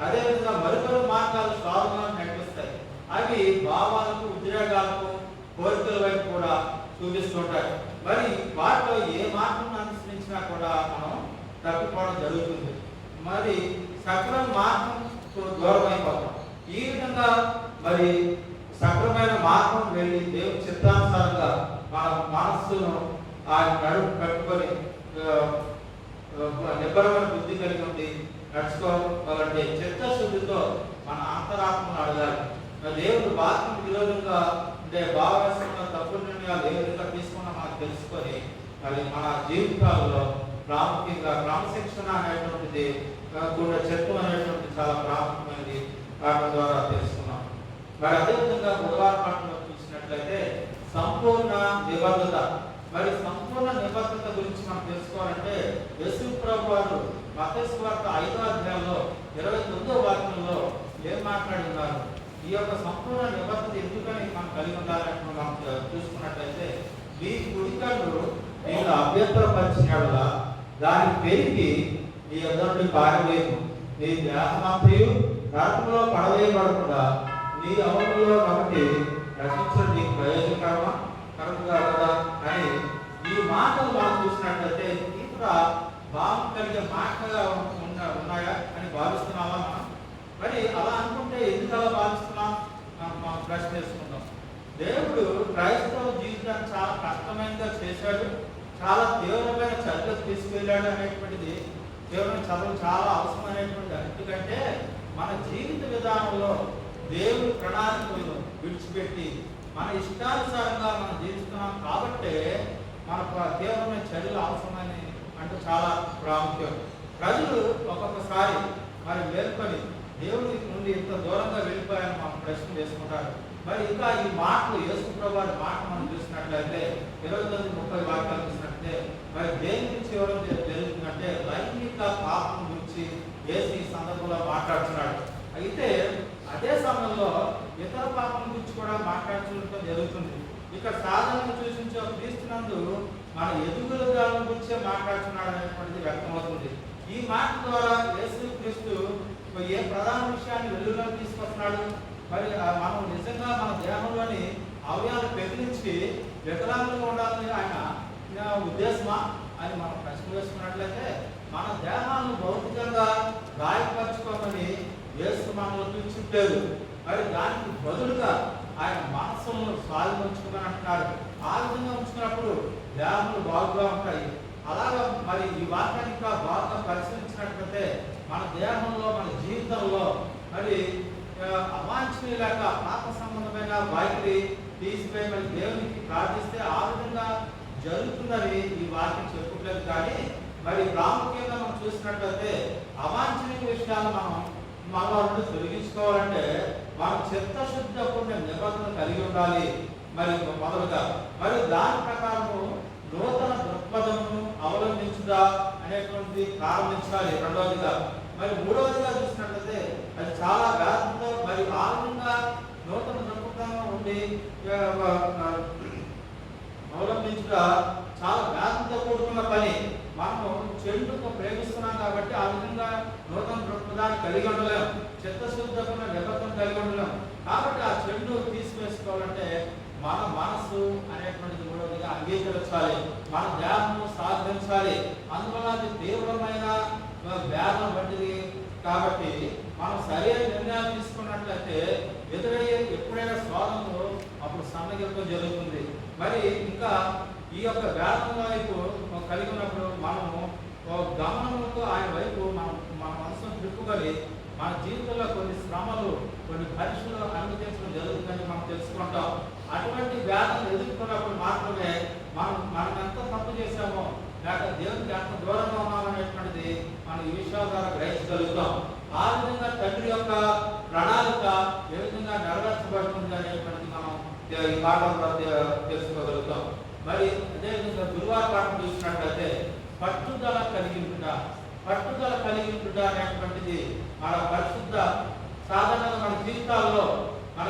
అదేవిధంగా మరికొన్ని మార్గాలు స్వాధీనాలు నడిపిస్తాయి. అవి భావాలకు ఉద్రేకాలకు కోరికల వైపు కూడా చూపిస్తుంటాయి. మరి వాటిలో ఏ మార్గం అనుసరించినా కూడా మనం తప్పిపోవడం జరుగుతుంది. మరి సక్రమ మార్గం దూరం అయిపోతాం. ఈ విధంగా మరి సక్రమైన మార్గం వెళ్ళి దేవుని చిత్తానుసారంగా మన మనస్సును ఆయన నడుము కట్టుకొని నిబ్బరమైన బుద్ధి కలిగి ఉండి నడుచుకోవాలంటే చిత్తశుద్ధితో మన అంతరాత్మను అడగాలి. దేవుడు బాధ్యతకు విరోధంగా ఉండే భావవేశంలో తప్పుడు నిర్ణయాలు ఏ విధంగా తీసుకున్నా మనకు తెలుసుకొని మరి మన జీవితాలలో ప్రాముఖ్యంగా క్రమశిక్షణ అనేటువంటిది కూడా చట్టం అనేటువంటిది చాలా ప్రాముఖ్యమైనది. వాటి ద్వారా తెలుసుకున్నాం. మరి అదేవిధంగా బుధవారం పాఠంలో చూసినట్లయితే సంపూర్ణ నిబద్ధత. మరి సంపూర్ణ నిబద్ధత గురించి మనం తెలుసుకోవాలంటే యేసు ప్రభువు వారు మత్తయి సువార్త 5వ అధ్యాయంలో 29వ వాక్యంలో ఏం మాట్లాడి ఉన్నారు? ఈ యొక్క సంపూర్ణ నిబద్ధత ఎందుకని మనం కలిగి ఉండాలని మనం చూసుకున్నట్లయితే మీ కుడికన్ను నేను అభ్యంతరపరిచినట్ల దాన్ని పెరిగి నీ ఎదుటి పారవేయము, నీ దేహమంతయు నరకంలో పడవేయబడకుండా నీ అవములో ఒకటి రక్షించడం నీకు ప్రయోజనకరమా కరముగా కదా అని ఈ మాటలు మనం చూసినట్లయితే తీవ్ర భావం కలిగే మాటగా ఉన్నాయా అని భావిస్తున్నామా మనం? మరి అలా అనుకుంటే ఎందుకు అలా భావిస్తున్నాం మనం ప్రశ్న వేసుకుందాం. దేవుడు క్రైస్తవ జీవితాన్ని చాలా కష్టమైనగా చేశాడు, చాలా తీవ్రమైన చర్యలు తీసుకెళ్ళాడు అనేటువంటిది కేవలం చదువు చాలా అవసరమైనటువంటి. ఎందుకంటే మన జీవిత విధానంలో దేవుడి ప్రణాళికలను విడిచిపెట్టి మన ఇష్టానుసారంగా మనం జీవిస్తున్నాం కాబట్టి మన తీవ్రమైన చర్యలు అవసరమని అంటే చాలా ప్రాముఖ్యం. ప్రజలు ఒక్కొక్కసారి మరి మేల్కొని దేవుడి నుండి ఇంత దూరంగా వెళ్ళిపోయాలని మనం ప్రశ్న చేసుకుంటారు. మరి ఇంకా ఈ మాటలు యేసు ప్రభువు వారి మాట మనం చూసినట్లయితే 29-30 వాక్యాలు చూసినట్లయితే మరి దేని గురించి ఇవ్వడం జరుగుతుందంటే లైంగిక పాపం గురించి యేసు ఈ సందర్భంలో మాట్లాడుతున్నాడు. అయితే అదే సమయంలో ఇతర పాపం గురించి కూడా మాట్లాడుతుండటం జరుగుతుంది. ఇక్కడ సాధారణంగా సూచించే క్రీస్తునందు మన ఎదుగుదల గురించి మాట్లాడుతున్నాడు అనేటువంటిది వ్యక్తమవుతుంది. ఈ మాట ద్వారా యేసు క్రీస్తు ఏ ప్రధాన విషయాన్ని వెలుగులోకి తీసుకొస్తున్నాడు? మరి మనం నిజంగా మన దేహంలోని అవయవాలు పెగిలించి వికలాంగులుగా ఉండాలని ఆయన ఉద్దేశమా అని మనం ప్రశ్న వేసుకున్నట్లయితే, మన దేహాలను భౌతికంగా గాయపరచుకోమని యేసు మనలో చూపించలేదు. మరి దానికి బదులుగా ఆయన మనస్సులను స్వాధీనించుకోమని అంటున్నాడు. ఆ విధంగా ఉంచుకున్నప్పుడు దేహములు బాగుగా ఉంటాయి. అలాగా మరి ఈ వాక్యాన్ని ఇంకా బాగా పరిశీలించినట్లయితే మన దేహంలో, మన జీవితంలో మరి అవాంఛనీయ లేక పాప సంబంధమైన వైఖరి తీసిపోయి మరి దేవునికి ప్రార్థిస్తే ఆ విధంగా జరుగుతుందని ఈ వాక్యం చెప్పట్లేదు. కానీ మరి ప్రాముఖ్యంగా మనం చూసినట్లయితే అవాంఛనీయ విషయాలు మనలో నుండి తొలగించుకోవాలంటే మనం చిత్తశుద్ధి కూడిన నిబంధన కలిగి ఉండాలి. మరి మొదలుగా మరి దాని ప్రకారము నూతన దృక్పథము అవలంబించుదా అనేటువంటిది ప్రారంభించాలి. రెండవదిగా మరి మూడవదిగా చూసినట్లయితే అది చాలా వ్యాధంతో మరి ఆ విధంగా నూతన దృక్పథంగా ఉండి అవలంబించుదా చాలా వ్యాధంతో కూడుకున్న పని. మనము చెడుకు ప్రేమిస్తున్నాం కాబట్టి ఆ విధంగా నూతన దృక్పథాన్ని కలిగి ఉండలేం, చిత్తశుద్ధమైన నిబద్ధం కలిగి ఉండలేం. కాబట్టి ఆ చెడు తీసివేసుకోవాలంటే మన మనసు అనేటువంటిది మూడవదిగా అంగీకరించాలి, మన దేహము సాధించాలి. అందువల్ల అది తీవ్రమైన వ్యాధం వంటిది కాబట్టి మనం సరైన నిర్ణయాలు తీసుకున్నట్లయితే ఎదురయ్యే ఎప్పుడైనా స్వాదంలో అప్పుడు సన్నగిరకం జరుగుతుంది. మరి ఇంకా ఈ యొక్క వ్యాధం వైపు కలిగి ఉన్నప్పుడు మనము గమనంతో ఆయన వైపు మన మనసును తిప్పుకొని మన జీవితంలో కొన్ని శ్రమలు, కొన్ని పరీక్షలు అనుమతించడం జరుగుతుందని మనం తెలుసుకుంటాం. అటువంటి వ్యాధులు ఎదుర్కొన్నప్పుడు మాత్రమే మనం ఎంత తప్పు చేశామో లేక దేవునికి ఎంత దూరంగా ఉన్నామనేటువంటిది మనం ఈ విషయాల ద్వారా గ్రహించగలుగుతాం. ఆ విధంగా తండ్రి యొక్క ప్రణాళిక ఏ విధంగా నెరవేర్చబడుతుంది అనేటువంటిది మనం ఈ పాఠం ద్వారా తెలుసుకోగలుగుతాం. మరి అదేవిధంగా గురువార పాఠం చూసినట్లయితే పట్టుదల కలిగి ఉంటుట అనేటువంటిది మన పరిశుద్ధ సాధారణంగా మన జీవితాల్లో మన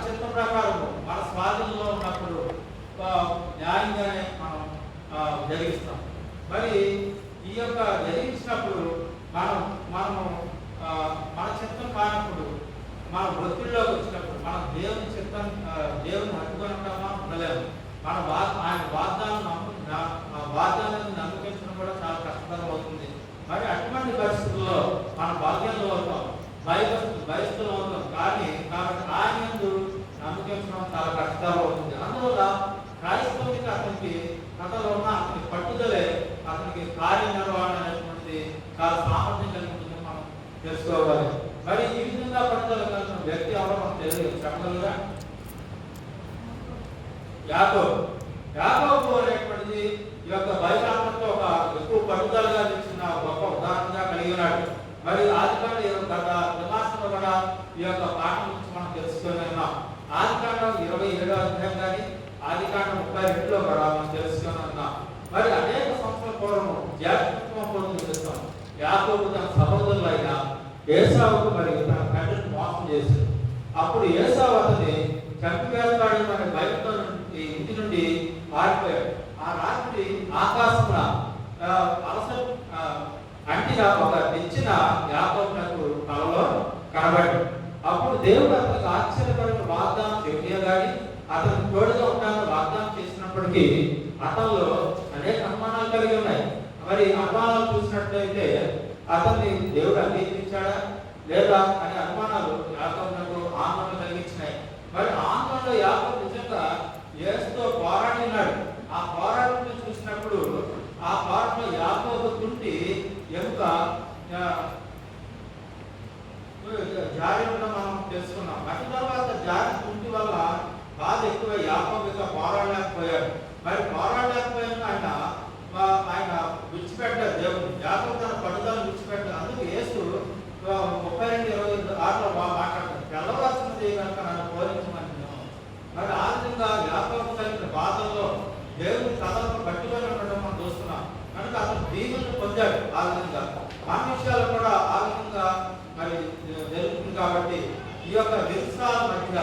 చిత్తం ప్రకారము మన స్వాధీనంలో ఉన్నప్పుడు న్యాయంగానే మనం జరిగిస్తాం. మరి ఈ యొక్క జరిగించినప్పుడు మనము మన చిత్తం కానప్పుడు మన వృత్తిలోకి వచ్చినప్పుడు మనం దేవుని హత్తుకొని ఉంటామా ఉండలేము. ఆయన వాగ్దానాన్ని నమ్మకించడం కూడా చాలా కష్టతరం అవుతుంది. మరి అటువంటి పరిస్థితుల్లో మన భాగ్యంలో అవుతాం, భయస్థులు అవుతాం. కాబట్టి ఆయన యందు నమ్మకించడం చాలా కష్టతరం అవుతుంది. అందువల్ల క్రైస్తవునికి అతనికి కథలో ఉన్న అతని పట్టుదలే అతనికి కార్యనిర్వహణ అనేటువంటిది చాలా సామర్థ్యం కలిగి ఉంటుందని మనం తెలుసుకోవాలి. మరి ఈ విధంగా పట్టుదల కలిగిన వ్యక్తి ఎవరో మనం తెలియదు, చెప్పగలరా? యాకోబు అనేటువంటిది ఈ యొక్క బైబిల్లో ఒక ఎక్కువ పట్టుదలగా నిలిచిన గొప్ప ఉదాహరణగా కలిగి ఉన్నాడు. మరి ఆదికాండం గత విమర్శలో కూడా ఈ యొక్క పాఠం నుంచి మనం తెలుసుకొని ఉన్నాం. ఆదికాండం 27వ అధ్యాయం కానీ ఆదికాండం 32లో కూడా మనం తెలుసుకొని ఉన్నాం. మరి అనేక సంవత్సరాల పూర్వము జ్యేష్ఠత్వం పొందుతూ చూస్తాం. యాకోబు తన సహోదరులైన ఏసావుకు మరి తన తండ్రిని మోసం చేశాడు. అప్పుడు ఏసావు అతన్ని చంపివేస్తాడని మన భయంతో ఇంటి నుండి పారిపోయాడు. ఆ రాత్రి ఆకాశమున అంటిన ఒక తెచ్చిన యాకోబునకు కలలో కనబడి అప్పుడు దేవుడు అతనికి ఆశ్చర్యకరమైన వాగ్దానం చేయగాని అతనికి తోడుగా ఉంటానని వాగ్దానం చేసినప్పటికీ అతనిలో అనేక అనుమానాలు కలిగి ఉన్నాయి. మరి అనుమానాలు చూసినట్లయితే అతన్ని దేవుడు అంగీకరించాడా లేదా అనే అనుమానాలు యాకోబునకు ఆందోళన కలిగించినాయి. మరి ఆందోళనలో యాకోబు నిజంగా యేసుతో పోరాడినాడు. ఆ పోరాటం చూసినప్పుడు ఆ పోరాటంలో యాకోబు తుంటి ఎముక జారి ఉండడం మనం తెలుసుకున్నాం. అటు తర్వాత జారి తుంటి వల్ల బాధ ఎక్కువ యాకోబుగా పోరాడలేకపోయాడు. మరి పోరాడలేకపోయిన ఆయన విడిచిపెట్టారు దేవుడు. యాకోబు తన పట్టుదలను విడిచిపెట్టారు. అందుకు యేసు 32:26లో మాట్లాడతారు, తెల్లవారుతున్నది కనుక నన్ను పోలించమని. మరి ఆ విధంగా యాకోబు కలిగిన బాధల్లో దేవుని కథలను పట్టుకొని ఉండడం మనం చూస్తున్నాం. కనుక అతను దీవులను పొందాడు. ఆ విధంగా మన విషయాలు కూడా ఆ విధంగా మరి జరుగుతుంది. కాబట్టి ఈ యొక్క విరుసాల మధ్య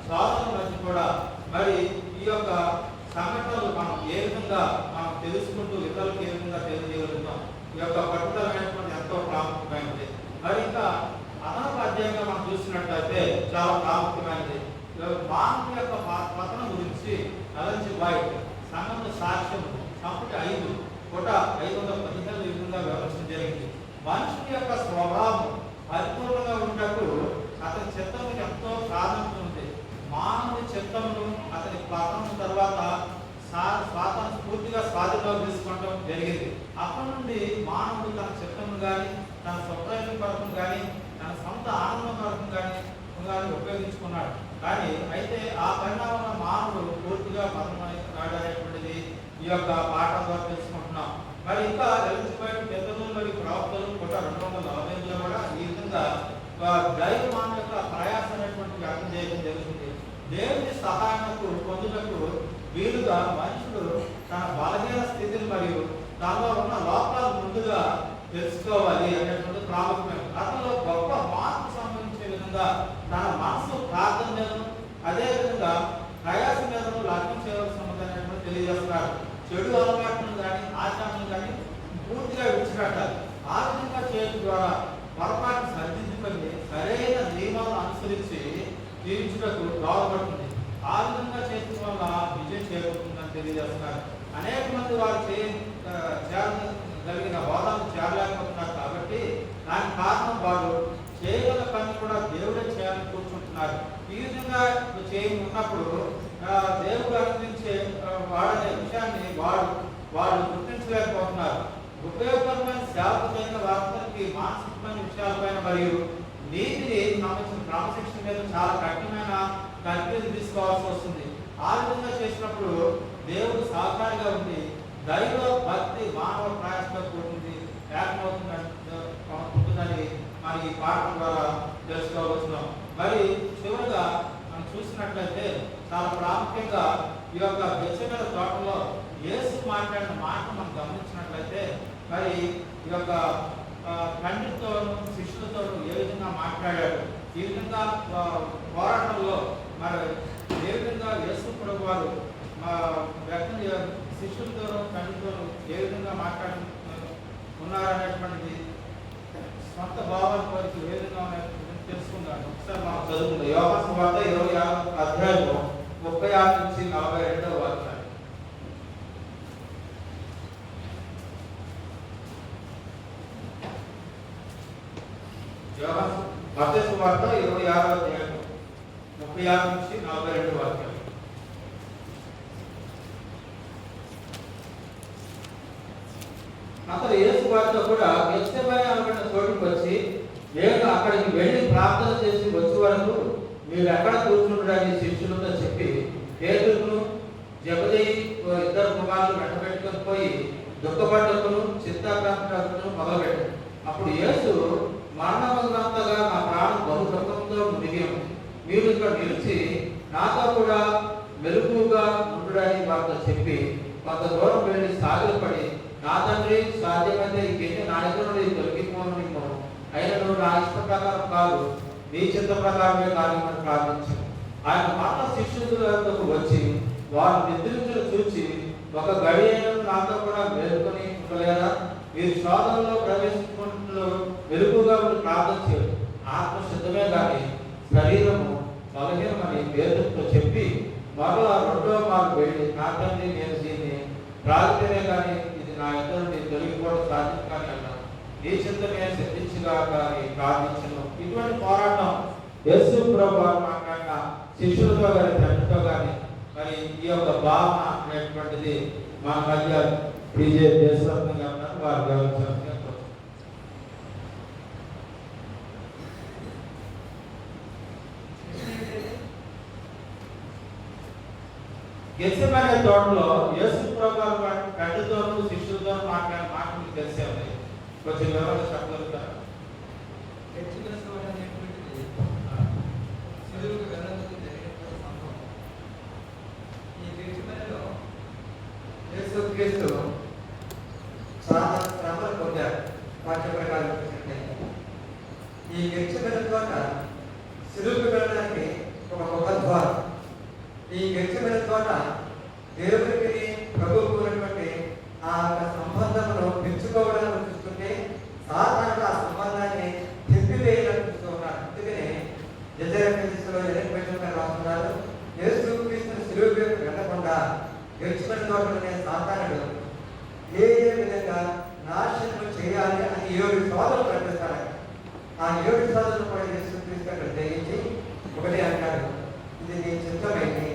స్వార్థం మధ్య కూడా మరి ఈ యొక్క సంఘటనలు మనం ఏ విధంగా మనం తెలుసుకుంటూ ఇతరులకు ఏ విధంగా తెలియజేయగలుగుతాం, ఈ యొక్క పట్టుదల అనేటువంటి ఎంతో ప్రాముఖ్యమైనది. మరి ఇంకా అదనపు అధ్యాయంగా మనం చూసినట్లయితే చాలా ప్రాముఖ్యమైనది మానవ యొక్క పతనం గురించి అలంచి వైట్ సంఘంలో సాక్ష్యం సంపుటి 5 పూట 515 ఈ విధంగా వివరించడం జరిగింది. మనుషుని యొక్క స్వభావం పరిపూర్ణంగా ఉన్నప్పుడు అతని చిత్తము ఎంతో ప్రాధాన్యత ఉంది. మానవుని చిత్తమును అతని పతనం తర్వాత స్వాతంత్రం పూర్తిగా స్వాధీనంలో తీసుకోవడం జరిగింది. అప్పటి నుండి మానవుడు తన చిత్తమును కానీ తన స్వప్రయోజన కొరకు కానీ తన సొంత ఆనందం కొరకు కానీ ఉపయోగించుకున్నాడు. కానీ అయితే ఆ పరిణామంలో మానవుడు పూర్తిగా పతనమయ్యాడు అనేటువంటిది ఈ యొక్క పాఠం ద్వారా తెలుసుకుంటున్నాం. మరి ఇంకా ఎలిజిబెత్ పెద్దలు మరియు ప్రవక్తలు కూడా 245లో కూడా ఈ విధంగా దైవ మానవ యొక్క ప్రయాసం అనేటువంటి వ్యక్తం చేయడం జరుగుతుంది. దేవుని సహాయకు పొందుటకు వీలుగా మనుషుడు తన బలహీన స్థితిని మరియు దానిలో ఉన్న లోపాలు ముందుగా తెలుసుకోవాలి అనేటువంటి ప్రాముఖ్యమైనది. అతనిలో గొప్ప మార్పు సంబంధించే విధంగా తన మనసు ప్రార్థన మీదను అదేవిధంగా ప్రయాస మీదను లగ్నం చేయవలసి ఉందనేటువంటి తెలియజేస్తున్నారు. చెడు అలవాట్లను కానీ ఆచారాలను కానీ పూర్తిగా విడిచిపెట్టాలి. ఆ విధంగా చేయడం ద్వారా పొరపాటును సరిదిద్దుకొని సరైన నియమాలను అనుసరించి జీవించుటకు దోహదపడుతుంది. ఆ విధంగా చేయడం వల్ల విజయం చేకూరుతుందని తెలియజేస్తున్నారు. అనేక మంది వారు చేయగలిగిన హోదాను చేరలేకపోతున్నారు కాబట్టి దానికి కారణం వారు చేయగల పని కూడా దేవుడే చేయాలని కూర్చుంటున్నారు. ఈ విధంగా ఉన్నప్పుడు దేవుడు అనుగ్రహించే వాడనే విషయాన్ని వాళ్ళు గుర్తించలేకపోతున్నారు. ఉపయోగకరమైన సేవకు చేయని వారందరికీ మానసికమైన విషయాలపైన మరియు నీతిని సంబంధించిన క్రమశిక్షణ మీద చాలా కఠినమైన కర్తవ్యం తీసుకోవాల్సి వస్తుంది. ఆ విధంగా చేసినప్పుడు దేవుడు సహకారిగా ఉండి దైవ భక్తి మానవ ప్రయాసంతో కూడింది ఏకమవుతుందని మరి ఈ పాఠం ద్వారా తెలుసుకోవచ్చున్నాం. మరి చివరిగా మనం చూసినట్లయితే చాలా ప్రాముఖ్యంగా ఈ యొక్క గెత్సేమనే తోటలో యేసు మాట్లాడిన మాట మనం గమనించినట్లయితే మరి ఈ యొక్క పండితులతోనూ శిష్యులతోనూ ఏ విధంగా మాట్లాడాడు, ఈ విధంగా పోరాటంలో మరి ఏ విధంగా యేసు ప్రభు వారు వ్యక్తం శిష్యులతోనూ పండితులతోనూ ఏ విధంగా మాట్లాడి ఉన్నారనేటువంటిది సొంత భావాల కొరకు ఏ విధంగా తెలుసుకున్నాను. ఒకసారి మనం చదువుకుందాం. యోహాను సువార్త 26వ అధ్యాయము 36 నుంచి 42వ వాక్యం. మత్తయి సువార్త 26వ అధ్యాయం 36 నుంచి 42 వాక్యం. అతను యేసు వారితో కూడా గెత్సేమనే అనబడిన చోటుకు వచ్చి నేను అక్కడికి వెళ్ళి ప్రార్థన చేసి వచ్చే వరకు మీరు ఎక్కడ కూర్చుంటారని శిష్యులతో చెప్పి పేతురును జెబెదయి 2 కుమారులు వెంటబెట్టుకొని పోయి దుఃఖపడ్డకును చింతాక్రాంతులను మొదలుపెట్టారు. అప్పుడు యేసు మరణమంతగా నా ప్రాణం బహు దుఃఖంతో మునిగి ఉంది. మీరు ఇక్కడ నిలిచి నాతో కూడా మెలకువగా ఉండుడని వారితో చెప్పి కొంత దూరం వెళ్ళి సాగిలపడి నా తండ్రి సాధ్యమైతే ఇంకేంటి నా దగ్గర నుండి తొలగిపోను, అయినను నా ఇష్ట ప్రకారం కాదు నీ చిత్త ప్రకారమే కార్యమని ప్రార్థించాను. ఆయన మాట శిష్యులతో వచ్చి వారు నిద్రించడం చూచి ఒక గడియను నాతో కూడా మేలుకొని ఉండలేదా, మీరు శోధనలో ప్రవేశించుకుంటూ మెలుగుగా ఉండి ప్రార్థన చేయరు, ఆత్మ సిద్ధమే కానీ శరీరము బలహీనమని పేరుతో చెప్పి మరలా 2వ మారు వెళ్ళి నా తండ్రి నేను దీన్ని ప్రార్థనే కానీ ఇది నా ఇద్దరు నుండి తొలగిపోవడం సాధ్యం కానీ అన్నాను, నీ చింతమే సిద్ధించుగా కానీ ప్రార్థించను. ఇటువంటి పోరాటం యేసు ప్రభు మాట్లాడిన శిష్యులతో కానీ తండ్రితో కానీ మరి ఈ యొక్క భావన అనేటువంటిది మన మధ్య దేశవ్యాప్తంగా ఉన్నారు వారు గౌరవించాల్సిందిగా గెత్సేమనే తోటలో యేసు ప్రభు తండ్రితోనూ శిష్యులతోనూ మాట్లాడిన మాట మీకు తెలిసే ఉన్నాయి. కొంచెం వివరంగా చెప్పగలుగుతారా? యేసుక్రీస్తు చాలా శ్రమలు పొందారు. వాక్య ప్రకారం ఈ గెత్సేమనే తోట సిలువకు వెళ్ళడానికి ఒక ద్వారం. ఈ గెలిచిన తోట దేవునికి ప్రభువుకు ఉన్నటువంటి ఆ యొక్క సంబంధమును పెంచుకోవడానికి చూస్తుంటే సాధారణ ఆ సంబంధాన్ని తెప్పివేయాలని చూస్తూ ఉన్నాడు. అందుకనే యెజరేమిలో రాస్తున్నారు, యేసు క్రీస్తుని సిలువ వైపు వెళ్ళకుండా గెలిచిన తోటలోనే సాధారణుడు ఏ విధంగా నాశనం చేయాలి అని 7 సోదరులు ప్రకటిస్తారు. ఆ 7 సోదరులు కూడా యేసు క్రీస్తు అక్కడ జయించి ఒకటే అంటాడు, ఇది నీ చిత్తమైంది,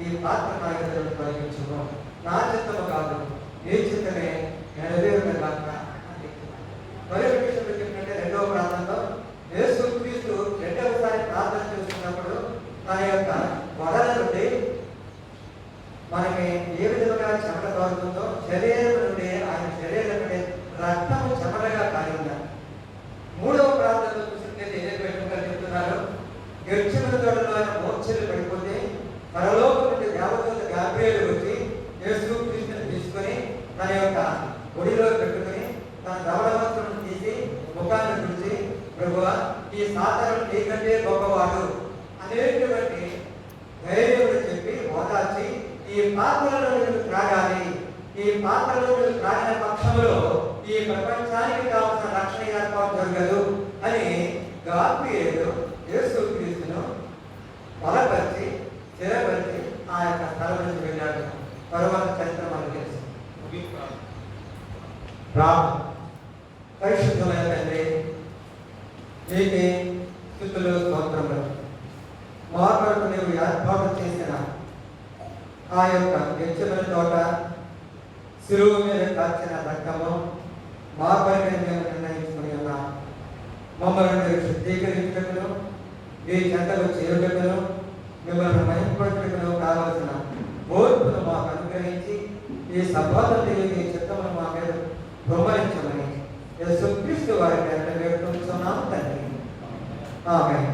ఈ పాత్ర నా ఎదురు తొలగించును, నా చిత్తము కాదు నీ చిత్తమే నెరవేరుగాక. మరొక విషయంలో చెప్పినట్టే 2వ ప్రాంతంలో యేసు క్రీస్తు 2వసారి ప్రార్థన చేస్తున్నప్పుడు తన యొక్క వడల నుండి మనకి ఏ విధంగా చెమట కారుతుందో శరీరం నుండి ఆయన శరీరం నుండి రక్తము చెమటగా కారిందా. 3వ ప్రాంతంలో చూసినట్లయితే ఏదైతే విధంగా చెప్తున్నారు, గెలిచిన తోటలో ఆయన మోర్చలు పడిపోతే పరలోకం నుండి దేవదూత గాబ్రియేలు వచ్చి యేసు క్రీస్తుని తీసుకొని తన యొక్క ఒడిలో పెట్టుకుని తన ధవళవస్త్రం తీసి ముఖాన్ని తుడిచి, ప్రభువా ఈ సాతానుడు నీకంటే గొప్పవాడు అనేటువంటి ధైర్యములు చెప్పి ఓదార్చి, ఈ పాత్రలో నువ్వు త్రాగాలి, ఈ పాత్రలో నువ్వు త్రాగిన పక్షంలో ఈ ప్రపంచానికి కావాల్సిన రక్షణ ఏర్పాటు జరగదు అని గాబ్రియేలు యేసు క్రీస్తును బలపరిచి స్థిరపరిచి ఆ యొక్క స్థలం నుంచి వెళ్ళాడు. తరువాత చరిత్ర మనకు తెలుసు. పరిశుద్ధమైన తండ్రి, నీకే స్తుతులు స్తోత్రములు. మా కొరకు నీవు ఏర్పాటు చేసిన ఆ యొక్క గెలిచిన తోట, శిలువ మీద కాచిన రక్తము మా కొరకై మేము నిర్ణయించుకుని ఉన్నాం. మమ్మల్ని మీరు శుద్ధీకరించుటకును, ఈ చెంతకు చేరుటకును, మిమ్మల్ని మహింపడుటకును కావలసిన ఓర్పును మాకు అనుగ్రహించి ఈ సంబోధన తెలియని చిత్తమును మా మీద బొమ్మరించమని యేసు క్రీస్తు వారి పేరిట వేడుకుంటున్నాము తండ్రి. ఆమేన్.